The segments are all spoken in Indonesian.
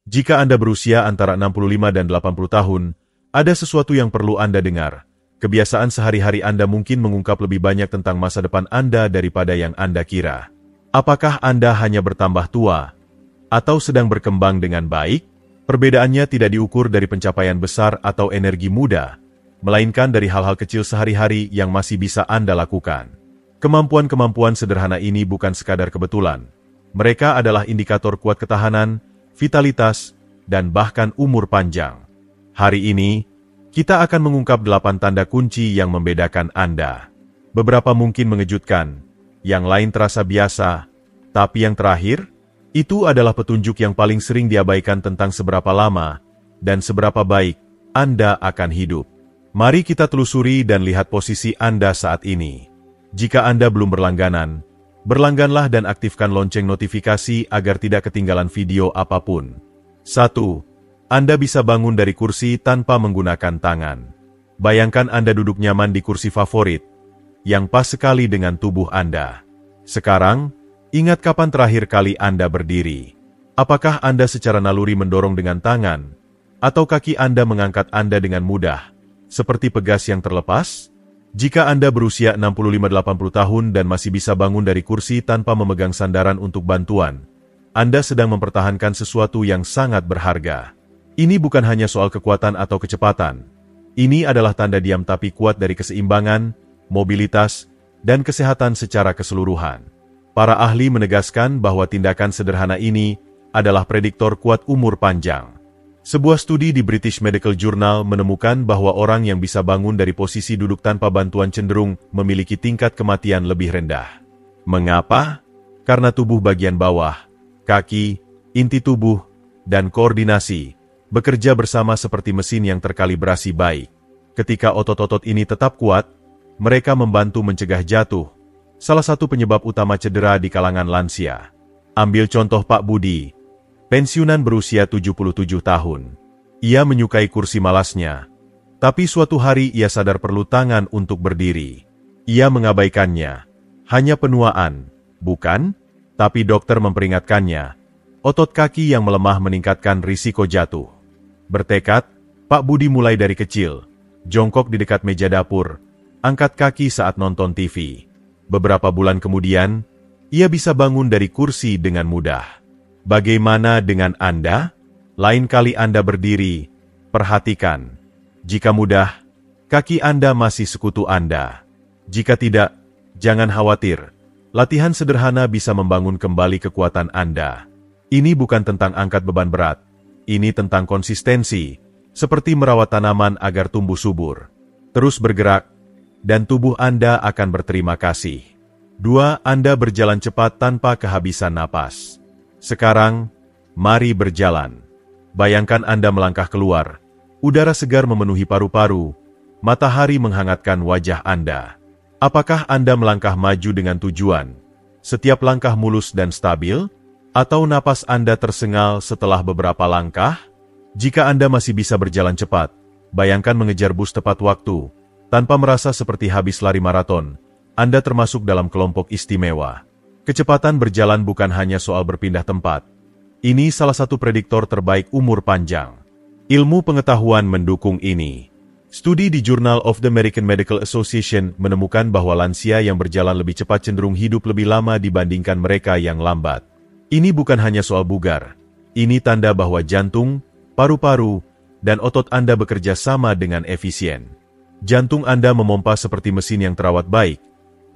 Jika Anda berusia antara 65 dan 80 tahun, ada sesuatu yang perlu Anda dengar. Kebiasaan sehari-hari Anda mungkin mengungkap lebih banyak tentang masa depan Anda daripada yang Anda kira. Apakah Anda hanya bertambah tua atau sedang berkembang dengan baik? Perbedaannya tidak diukur dari pencapaian besar atau energi muda, melainkan dari hal-hal kecil sehari-hari yang masih bisa Anda lakukan. Kemampuan-kemampuan sederhana ini bukan sekadar kebetulan. Mereka adalah indikator kuat ketahanan, vitalitas, dan bahkan umur panjang. Hari ini, kita akan mengungkap 8 tanda kunci yang membedakan Anda. Beberapa mungkin mengejutkan, yang lain terasa biasa, tapi yang terakhir, itu adalah petunjuk yang paling sering diabaikan tentang seberapa lama dan seberapa baik Anda akan hidup. Mari kita telusuri dan lihat posisi Anda saat ini. Jika Anda belum berlangganan, berlangganlah dan aktifkan lonceng notifikasi agar tidak ketinggalan video apapun. 1. Anda bisa bangun dari kursi tanpa menggunakan tangan. Bayangkan Anda duduk nyaman di kursi favorit, yang pas sekali dengan tubuh Anda. Sekarang, ingat kapan terakhir kali Anda berdiri. Apakah Anda secara naluri mendorong dengan tangan, atau kaki Anda mengangkat Anda dengan mudah, seperti pegas yang terlepas? Jika Anda berusia 65-80 tahun dan masih bisa bangun dari kursi tanpa memegang sandaran untuk bantuan, Anda sedang mempertahankan sesuatu yang sangat berharga. Ini bukan hanya soal kekuatan atau kecepatan. Ini adalah tanda diam tapi kuat dari keseimbangan, mobilitas, dan kesehatan secara keseluruhan. Para ahli menegaskan bahwa tindakan sederhana ini adalah prediktor kuat umur panjang. Sebuah studi di British Medical Journal menemukan bahwa orang yang bisa bangun dari posisi duduk tanpa bantuan cenderung memiliki tingkat kematian lebih rendah. Mengapa? Karena tubuh bagian bawah, kaki, inti tubuh, dan koordinasi bekerja bersama seperti mesin yang terkalibrasi baik. Ketika otot-otot ini tetap kuat, mereka membantu mencegah jatuh. Salah satu penyebab utama cedera di kalangan lansia. Ambil contoh Pak Budi, pensiunan berusia 77 tahun. Ia menyukai kursi malasnya, tapi suatu hari ia sadar perlu tangan untuk berdiri. Ia mengabaikannya. Hanya penuaan, bukan? Tapi dokter memperingatkannya. Otot kaki yang melemah meningkatkan risiko jatuh. Bertekad, Pak Budi mulai dari kecil. Jongkok di dekat meja dapur, angkat kaki saat nonton TV. Beberapa bulan kemudian, ia bisa bangun dari kursi dengan mudah. Bagaimana dengan Anda? Lain kali Anda berdiri, perhatikan. Jika mudah, kaki Anda masih sekutu Anda. Jika tidak, jangan khawatir. Latihan sederhana bisa membangun kembali kekuatan Anda. Ini bukan tentang angkat beban berat. Ini tentang konsistensi, seperti merawat tanaman agar tumbuh subur. Terus bergerak, dan tubuh Anda akan berterima kasih. 2. Anda berjalan cepat tanpa kehabisan napas. Sekarang, mari berjalan. Bayangkan Anda melangkah keluar. Udara segar memenuhi paru-paru. Matahari menghangatkan wajah Anda. Apakah Anda melangkah maju dengan tujuan? Setiap langkah mulus dan stabil? Atau napas Anda tersengal setelah beberapa langkah? Jika Anda masih bisa berjalan cepat, bayangkan mengejar bus tepat waktu. Tanpa merasa seperti habis lari maraton, Anda termasuk dalam kelompok istimewa. Kecepatan berjalan bukan hanya soal berpindah tempat. Ini salah satu prediktor terbaik umur panjang. Ilmu pengetahuan mendukung ini. Studi di Journal of the American Medical Association menemukan bahwa lansia yang berjalan lebih cepat cenderung hidup lebih lama dibandingkan mereka yang lambat. Ini bukan hanya soal bugar. Ini tanda bahwa jantung, paru-paru, dan otot Anda bekerja sama dengan efisien. Jantung Anda memompa seperti mesin yang terawat baik,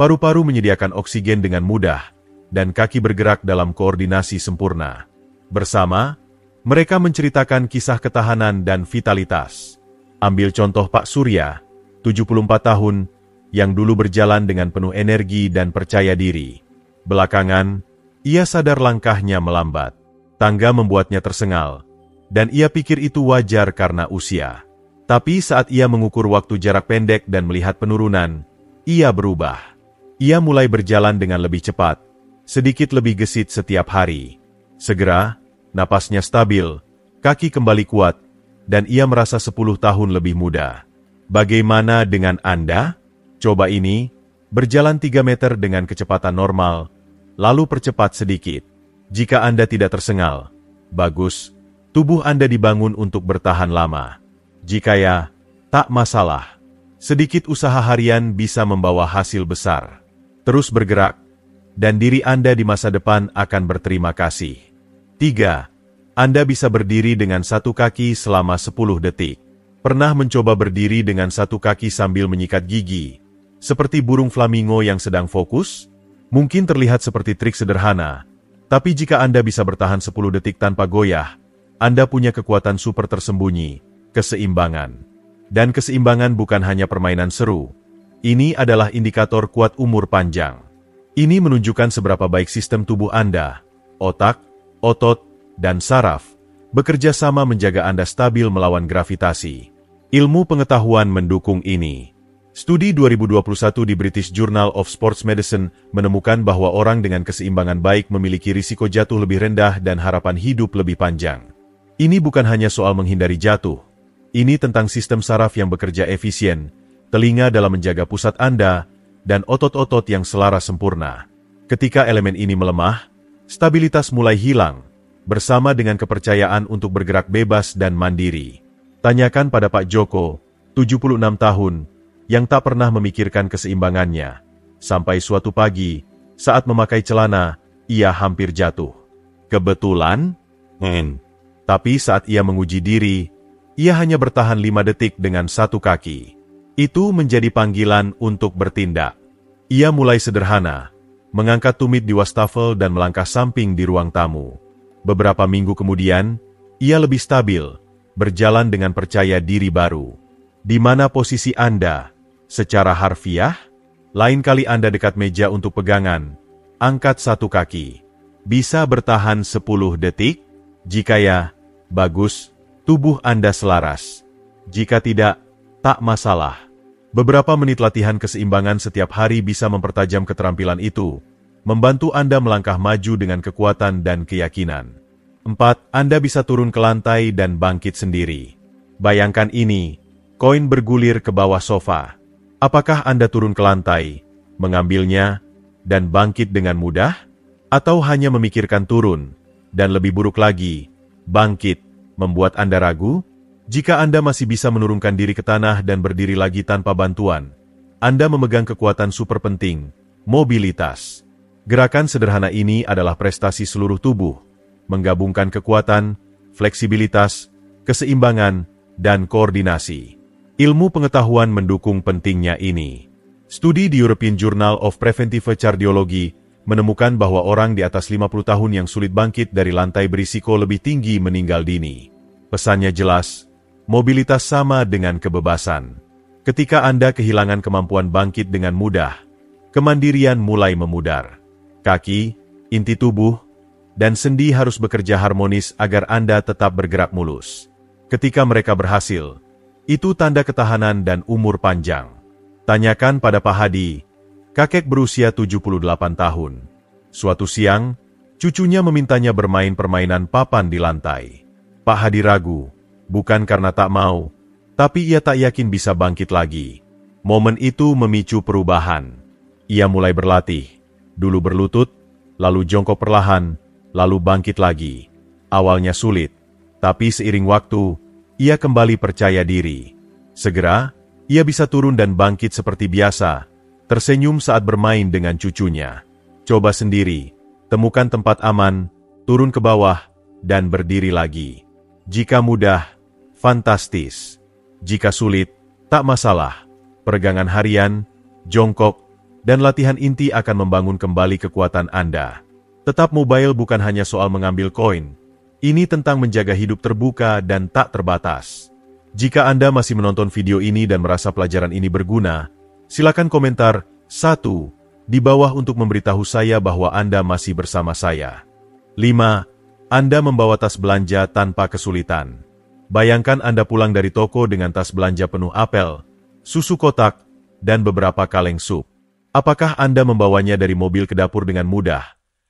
paru-paru menyediakan oksigen dengan mudah, dan kaki bergerak dalam koordinasi sempurna. Bersama, mereka menceritakan kisah ketahanan dan vitalitas. Ambil contoh Pak Surya, 74 tahun, yang dulu berjalan dengan penuh energi dan percaya diri. Belakangan, ia sadar langkahnya melambat. Tangga membuatnya tersengal, dan ia pikir itu wajar karena usia. Tapi saat ia mengukur waktu jarak pendek dan melihat penurunan, ia berubah. Ia mulai berjalan dengan lebih cepat, sedikit lebih gesit setiap hari. Segera, napasnya stabil, kaki kembali kuat, dan ia merasa 10 tahun lebih muda. Bagaimana dengan Anda? Coba ini, berjalan 3 meter dengan kecepatan normal, lalu percepat sedikit. Jika Anda tidak tersengal, bagus. Tubuh Anda dibangun untuk bertahan lama. Jika ya, tak masalah. Sedikit usaha harian bisa membawa hasil besar. Terus bergerak, dan diri Anda di masa depan akan berterima kasih. 3. Anda bisa berdiri dengan satu kaki selama 10 detik. Pernah mencoba berdiri dengan satu kaki sambil menyikat gigi, seperti burung flamingo yang sedang fokus? Mungkin terlihat seperti trik sederhana, tapi jika Anda bisa bertahan 10 detik tanpa goyah, Anda punya kekuatan super tersembunyi, keseimbangan. Dan keseimbangan bukan hanya permainan seru. Ini adalah indikator kuat umur panjang. Ini menunjukkan seberapa baik sistem tubuh Anda, otak, otot, dan saraf, bekerja sama menjaga Anda stabil melawan gravitasi. Ilmu pengetahuan mendukung ini. Studi 2021 di British Journal of Sports Medicine menemukan bahwa orang dengan keseimbangan baik memiliki risiko jatuh lebih rendah dan harapan hidup lebih panjang. Ini bukan hanya soal menghindari jatuh. Ini tentang sistem saraf yang bekerja efisien, telinga dalam menjaga pusat Anda, dan otot-otot yang selaras sempurna. Ketika elemen ini melemah, stabilitas mulai hilang, bersama dengan kepercayaan untuk bergerak bebas dan mandiri. Tanyakan pada Pak Joko, 76 tahun, yang tak pernah memikirkan keseimbangannya. Sampai suatu pagi, saat memakai celana, ia hampir jatuh. Kebetulan? Tapi saat ia menguji diri, ia hanya bertahan 5 detik dengan satu kaki. Itu menjadi panggilan untuk bertindak. Ia mulai sederhana, mengangkat tumit di wastafel dan melangkah samping di ruang tamu. Beberapa minggu kemudian, ia lebih stabil, berjalan dengan percaya diri baru. Di mana posisi Anda? Secara harfiah? Lain kali Anda dekat meja untuk pegangan, angkat satu kaki. Bisa bertahan 10 detik? Jika ya, bagus, tubuh Anda selaras. Jika tidak, tak masalah. Beberapa menit latihan keseimbangan setiap hari bisa mempertajam keterampilan itu, membantu Anda melangkah maju dengan kekuatan dan keyakinan. 4. Anda bisa turun ke lantai dan bangkit sendiri. Bayangkan ini, koin bergulir ke bawah sofa. Apakah Anda turun ke lantai, mengambilnya, dan bangkit dengan mudah? Atau hanya memikirkan turun, dan lebih buruk lagi, bangkit, membuat Anda ragu? Jika Anda masih bisa menurunkan diri ke tanah dan berdiri lagi tanpa bantuan, Anda memegang kekuatan super penting, mobilitas. Gerakan sederhana ini adalah prestasi seluruh tubuh, menggabungkan kekuatan, fleksibilitas, keseimbangan, dan koordinasi. Ilmu pengetahuan mendukung pentingnya ini. Studi di European Journal of Preventive Cardiology menemukan bahwa orang di atas 50 tahun yang sulit bangkit dari lantai berisiko lebih tinggi meninggal dini. Pesannya jelas, mobilitas sama dengan kebebasan. Ketika Anda kehilangan kemampuan bangkit dengan mudah, kemandirian mulai memudar. Kaki, inti tubuh, dan sendi harus bekerja harmonis agar Anda tetap bergerak mulus. Ketika mereka berhasil, itu tanda ketahanan dan umur panjang. Tanyakan pada Pak Hadi, kakek berusia 78 tahun. Suatu siang, cucunya memintanya bermain permainan papan di lantai. Pak Hadi ragu, bukan karena tak mau, tapi ia tak yakin bisa bangkit lagi. Momen itu memicu perubahan. Ia mulai berlatih, dulu berlutut, lalu jongkok perlahan, lalu bangkit lagi. Awalnya sulit, tapi seiring waktu, ia kembali percaya diri. Segera, ia bisa turun dan bangkit seperti biasa, tersenyum saat bermain dengan cucunya. Coba sendiri, temukan tempat aman, turun ke bawah, dan berdiri lagi. Jika mudah, fantastis. Jika sulit, tak masalah. Peregangan harian, jongkok, dan latihan inti akan membangun kembali kekuatan Anda. Tetap mobile bukan hanya soal mengambil koin. Ini tentang menjaga hidup terbuka dan tak terbatas. Jika Anda masih menonton video ini dan merasa pelajaran ini berguna, silakan komentar 1 di bawah untuk memberitahu saya bahwa Anda masih bersama saya. 5. Anda membawa tas belanja tanpa kesulitan. Bayangkan Anda pulang dari toko dengan tas belanja penuh apel, susu kotak, dan beberapa kaleng sup. Apakah Anda membawanya dari mobil ke dapur dengan mudah?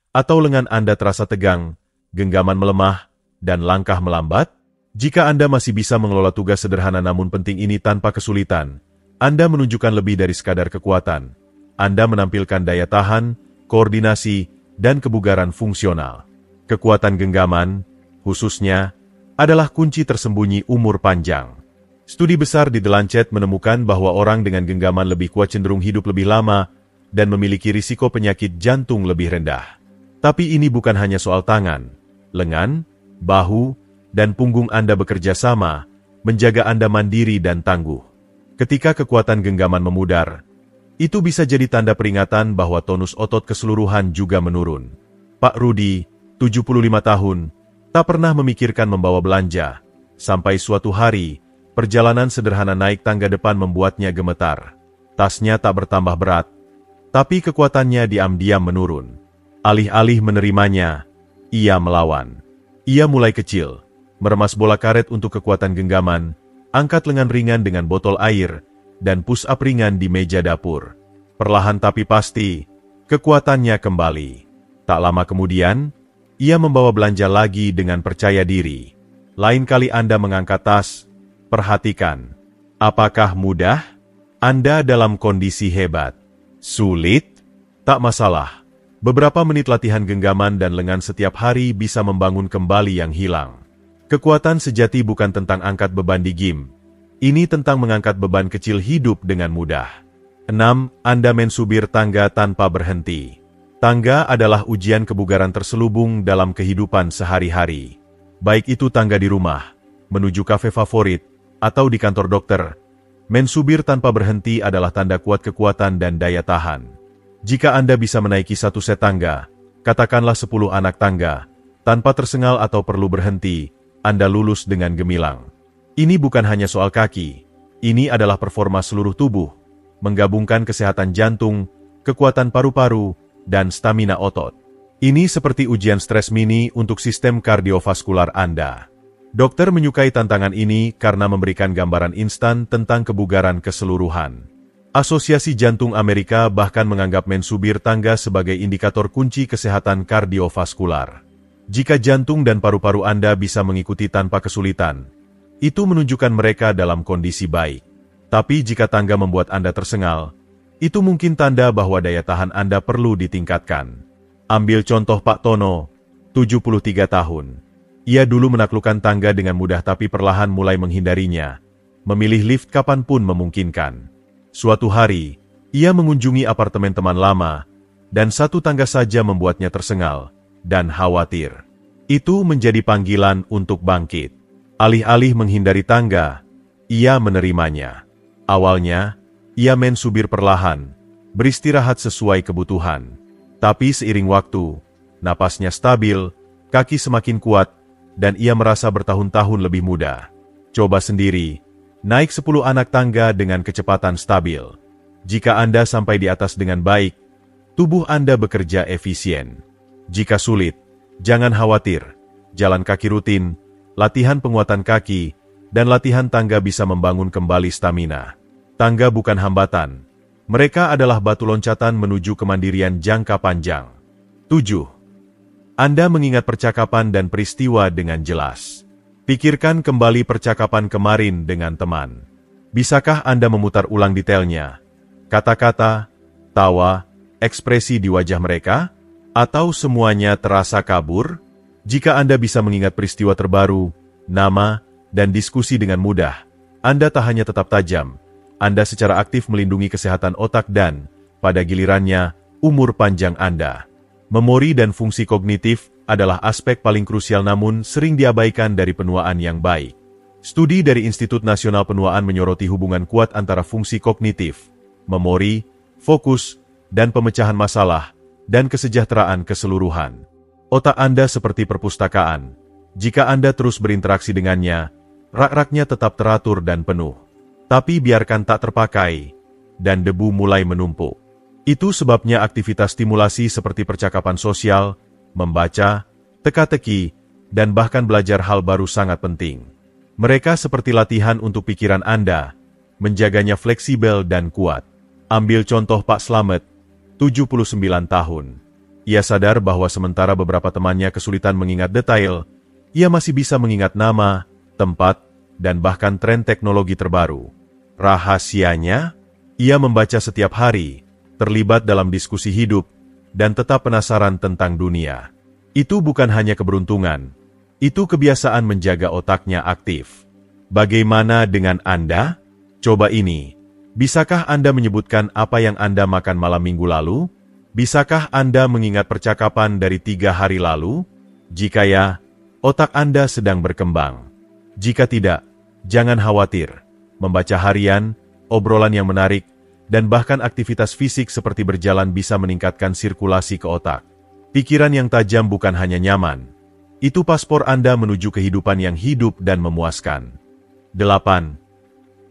Atau lengan Anda terasa tegang, genggaman melemah, dan langkah melambat? Jika Anda masih bisa mengelola tugas sederhana namun penting ini tanpa kesulitan, Anda menunjukkan lebih dari sekadar kekuatan. Anda menampilkan daya tahan, koordinasi, dan kebugaran fungsional. Kekuatan genggaman, khususnya, adalah kunci tersembunyi umur panjang. Studi besar di The Lancet menemukan bahwa orang dengan genggaman lebih kuat cenderung hidup lebih lama dan memiliki risiko penyakit jantung lebih rendah. Tapi ini bukan hanya soal tangan, lengan, bahu, dan punggung Anda bekerja sama, menjaga Anda mandiri dan tangguh. Ketika kekuatan genggaman memudar, itu bisa jadi tanda peringatan bahwa tonus otot keseluruhan juga menurun. Pak Rudi, 75 tahun, tak pernah memikirkan membawa belanja, sampai suatu hari, perjalanan sederhana naik tangga depan membuatnya gemetar. Tasnya tak bertambah berat, tapi kekuatannya diam-diam menurun. Alih-alih menerimanya, ia melawan. Ia mulai kecil, meremas bola karet untuk kekuatan genggaman, angkat lengan ringan dengan botol air, dan push-up ringan di meja dapur. Perlahan tapi pasti, kekuatannya kembali. Tak lama kemudian, ia membawa belanja lagi dengan percaya diri. Lain kali Anda mengangkat tas, perhatikan. Apakah mudah? Anda dalam kondisi hebat. Sulit? Tak masalah. Beberapa menit latihan genggaman dan lengan setiap hari bisa membangun kembali yang hilang. Kekuatan sejati bukan tentang angkat beban di gym. Ini tentang mengangkat beban kecil hidup dengan mudah. 6. Anda mensubir tangga tanpa berhenti. Tangga adalah ujian kebugaran terselubung dalam kehidupan sehari-hari. Baik itu tangga di rumah, menuju kafe favorit, atau di kantor dokter. Mensubir tanpa berhenti adalah tanda kuat kekuatan dan daya tahan. Jika Anda bisa menaiki satu set tangga, katakanlah 10 anak tangga, tanpa tersengal atau perlu berhenti, Anda lulus dengan gemilang. Ini bukan hanya soal kaki, ini adalah performa seluruh tubuh, menggabungkan kesehatan jantung, kekuatan paru-paru, dan stamina otot. Ini seperti ujian stres mini untuk sistem kardiovaskular Anda. Dokter menyukai tantangan ini karena memberikan gambaran instan tentang kebugaran keseluruhan. Asosiasi Jantung Amerika bahkan menganggap mensubir tangga sebagai indikator kunci kesehatan kardiovaskular. Jika jantung dan paru-paru Anda bisa mengikuti tanpa kesulitan, itu menunjukkan mereka dalam kondisi baik. Tapi jika tangga membuat Anda tersengal, itu mungkin tanda bahwa daya tahan Anda perlu ditingkatkan. Ambil contoh Pak Tono, 73 tahun. Ia dulu menaklukkan tangga dengan mudah tapi perlahan mulai menghindarinya, memilih lift kapanpun memungkinkan. Suatu hari, ia mengunjungi apartemen teman lama, dan satu tangga saja membuatnya tersengal dan khawatir. Itu menjadi panggilan untuk bangkit. Alih-alih menghindari tangga, ia menerimanya. Awalnya, ia mensubir perlahan, beristirahat sesuai kebutuhan. Tapi seiring waktu, napasnya stabil, kaki semakin kuat, dan ia merasa bertahun-tahun lebih mudah. Coba sendiri, naik 10 anak tangga dengan kecepatan stabil. Jika Anda sampai di atas dengan baik, tubuh Anda bekerja efisien. Jika sulit, jangan khawatir. Jalan kaki rutin, latihan penguatan kaki, dan latihan tangga bisa membangun kembali stamina. Tangga bukan hambatan. Mereka adalah batu loncatan menuju kemandirian jangka panjang. 7. Anda mengingat percakapan dan peristiwa dengan jelas. Pikirkan kembali percakapan kemarin dengan teman. Bisakah Anda memutar ulang detailnya? Kata-kata, tawa, ekspresi di wajah mereka? Atau semuanya terasa kabur? Jika Anda bisa mengingat peristiwa terbaru, nama, dan diskusi dengan mudah, Anda tak hanya tetap tajam, Anda secara aktif melindungi kesehatan otak dan, pada gilirannya, umur panjang Anda. Memori dan fungsi kognitif adalah aspek paling krusial namun sering diabaikan dari penuaan yang baik. Studi dari Institut Nasional Penuaan menyoroti hubungan kuat antara fungsi kognitif, memori, fokus, dan pemecahan masalah, dan kesejahteraan keseluruhan. Otak Anda seperti perpustakaan. Jika Anda terus berinteraksi dengannya, rak-raknya tetap teratur dan penuh. Tapi biarkan tak terpakai, dan debu mulai menumpuk. Itu sebabnya aktivitas stimulasi seperti percakapan sosial, membaca, teka-teki, dan bahkan belajar hal baru sangat penting. Mereka seperti latihan untuk pikiran Anda, menjaganya fleksibel dan kuat. Ambil contoh Pak Slamet, 79 tahun. Ia sadar bahwa sementara beberapa temannya kesulitan mengingat detail, ia masih bisa mengingat nama, tempat, dan bahkan tren teknologi terbaru. Rahasianya, ia membaca setiap hari, terlibat dalam diskusi hidup, dan tetap penasaran tentang dunia. Itu bukan hanya keberuntungan, Itu kebiasaan menjaga otaknya aktif. Bagaimana dengan Anda? Coba ini. Bisakah Anda menyebutkan apa yang Anda makan malam minggu lalu? Bisakah Anda mengingat percakapan dari 3 hari lalu? Jika ya, otak Anda sedang berkembang. Jika tidak, jangan khawatir. Membaca harian, obrolan yang menarik, dan bahkan aktivitas fisik seperti berjalan bisa meningkatkan sirkulasi ke otak. Pikiran yang tajam bukan hanya nyaman. Itu paspor Anda menuju kehidupan yang hidup dan memuaskan. 8.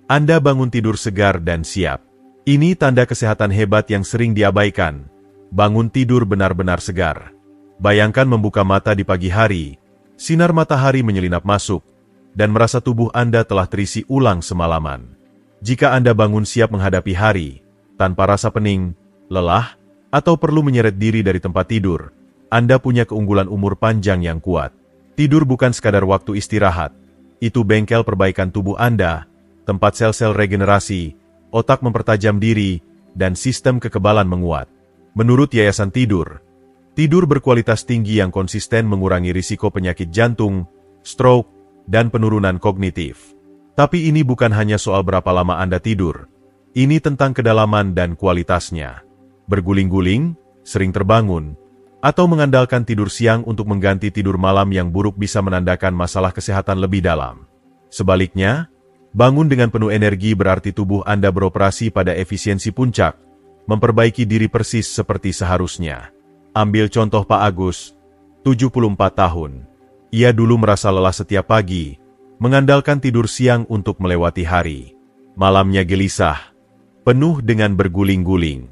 Anda bangun tidur segar dan siap. Ini tanda kesehatan hebat yang sering diabaikan. Bangun tidur benar-benar segar. Bayangkan membuka mata di pagi hari, sinar matahari menyelinap masuk, dan merasa tubuh Anda telah terisi ulang semalaman. Jika Anda bangun siap menghadapi hari, tanpa rasa pening, lelah, atau perlu menyeret diri dari tempat tidur, Anda punya keunggulan umur panjang yang kuat. Tidur bukan sekadar waktu istirahat. Itu bengkel perbaikan tubuh Anda, tempat sel-sel regenerasi, otak mempertajam diri, dan sistem kekebalan menguat. Menurut Yayasan Tidur, tidur berkualitas tinggi yang konsisten mengurangi risiko penyakit jantung, stroke, dan penurunan kognitif. Tapi ini bukan hanya soal berapa lama Anda tidur. Ini tentang kedalaman dan kualitasnya. Berguling-guling, sering terbangun, atau mengandalkan tidur siang untuk mengganti tidur malam yang buruk bisa menandakan masalah kesehatan lebih dalam. Sebaliknya, bangun dengan penuh energi berarti tubuh Anda beroperasi pada efisiensi puncak, memperbaiki diri persis seperti seharusnya. Ambil contoh Pak Agus, 74 tahun. Ia dulu merasa lelah setiap pagi, mengandalkan tidur siang untuk melewati hari. Malamnya gelisah, penuh dengan berguling-guling.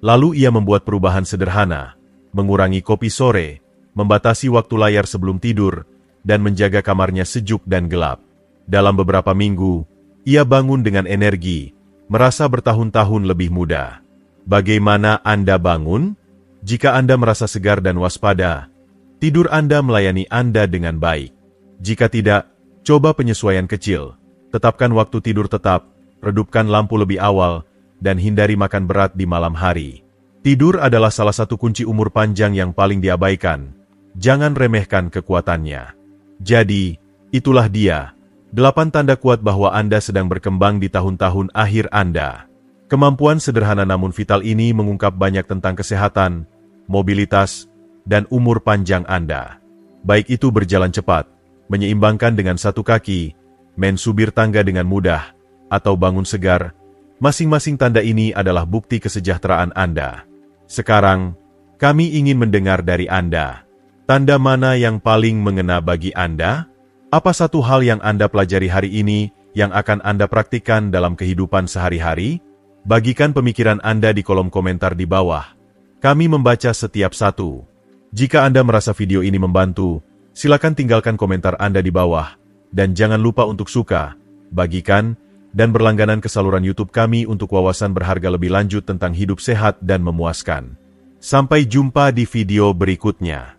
Lalu ia membuat perubahan sederhana, mengurangi kopi sore, membatasi waktu layar sebelum tidur, dan menjaga kamarnya sejuk dan gelap. Dalam beberapa minggu, ia bangun dengan energi, merasa bertahun-tahun lebih muda. Bagaimana Anda bangun? Jika Anda merasa segar dan waspada, tidur Anda melayani Anda dengan baik. Jika tidak, coba penyesuaian kecil. Tetapkan waktu tidur tetap, redupkan lampu lebih awal, dan hindari makan berat di malam hari. Tidur adalah salah satu kunci umur panjang yang paling diabaikan. Jangan remehkan kekuatannya. Jadi, itulah dia, 8 tanda kuat bahwa Anda sedang berkembang di tahun-tahun akhir Anda. Kemampuan sederhana namun vital ini mengungkap banyak tentang kesehatan, mobilitas, dan umur panjang Anda. Baik itu berjalan cepat, menyeimbangkan dengan satu kaki, mensubir tangga dengan mudah, atau bangun segar, masing-masing tanda ini adalah bukti kesejahteraan Anda. Sekarang, kami ingin mendengar dari Anda. Tanda mana yang paling mengena bagi Anda? Apa satu hal yang Anda pelajari hari ini yang akan Anda praktikkan dalam kehidupan sehari-hari? Bagikan pemikiran Anda di kolom komentar di bawah. Kami membaca setiap satu. Jika Anda merasa video ini membantu, silakan tinggalkan komentar Anda di bawah. Dan jangan lupa untuk suka, bagikan, dan berlangganan ke saluran YouTube kami untuk wawasan berharga lebih lanjut tentang hidup sehat dan memuaskan. Sampai jumpa di video berikutnya.